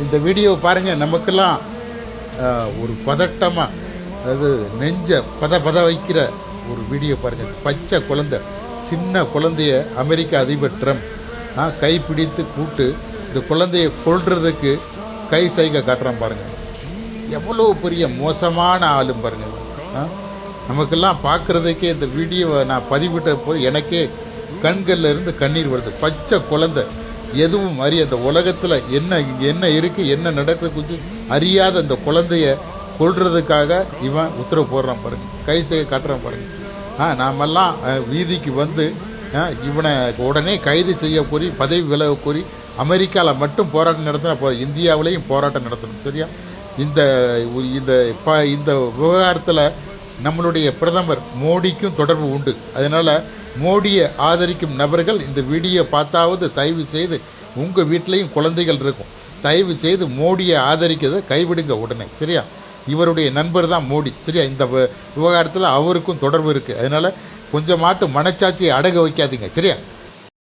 இந்த வீடியோவை பாருங்க. நமக்கெல்லாம் ஒரு பதட்டமா, அதாவது நெஞ்ச பத வைக்கிற ஒரு வீடியோ பாருங்க. பச்சை குழந்தை, சின்ன குழந்தைய அமெரிக்க அதிபர் ட்ரம்ப் கைப்பிடித்து கூட்டு இந்த குழந்தைய கொல்றதுக்கு கை சைகை காட்டுறான் பாருங்க. எவ்வளவு பெரிய மோசமான ஆளும் பாருங்க. நமக்கெல்லாம் பார்க்கறதுக்கே இந்த வீடியோவை நான் பதிவிட்ட போது எனக்கே கண்கள்ல இருந்து கண்ணீர் வருது. பச்சை குழந்தை, எதுவும் அறிய அந்த உலகத்துல என்ன இருக்கு, என்ன நடக்குது அறியாத அந்த குழந்தைய கொல்றதுக்காக இவன் உத்தரவு போடுறான் பாருங்க, கை செய்ய காட்டுறான் பாருங்க. நாமெல்லாம் வீதிக்கு வந்து இவனை உடனே கைது செய்ய கோரி, பதவி விலக கோரி அமெரிக்காவில் மட்டும் போராட்டம் நடத்தினா இந்தியாவிலையும் போராட்டம் நடத்தணும். சரியா? இந்த இந்த விவகாரத்தில் நம்மளுடைய பிரதமர் மோடிக்கும் தொடர்பு உண்டு. அதனால மோடியை ஆதரிக்கும் நபர்கள் இந்த வீடியோ பார்த்தாவது தயவு செய்து, உங்க வீட்டிலையும் குழந்தைகள் இருக்கும், தயவு செய்து மோடியை ஆதரிக்கிறத கைவிடுங்க உடனே. சரியா? இவருடைய நண்பர் தான் மோடி. சரியா? இந்த விவகாரத்தில் அவருக்கும் தொடர்பு இருக்கு. அதனால கொஞ்சமாட்டு மனச்சாட்சியை அடக வைக்காதீங்க. சரியா?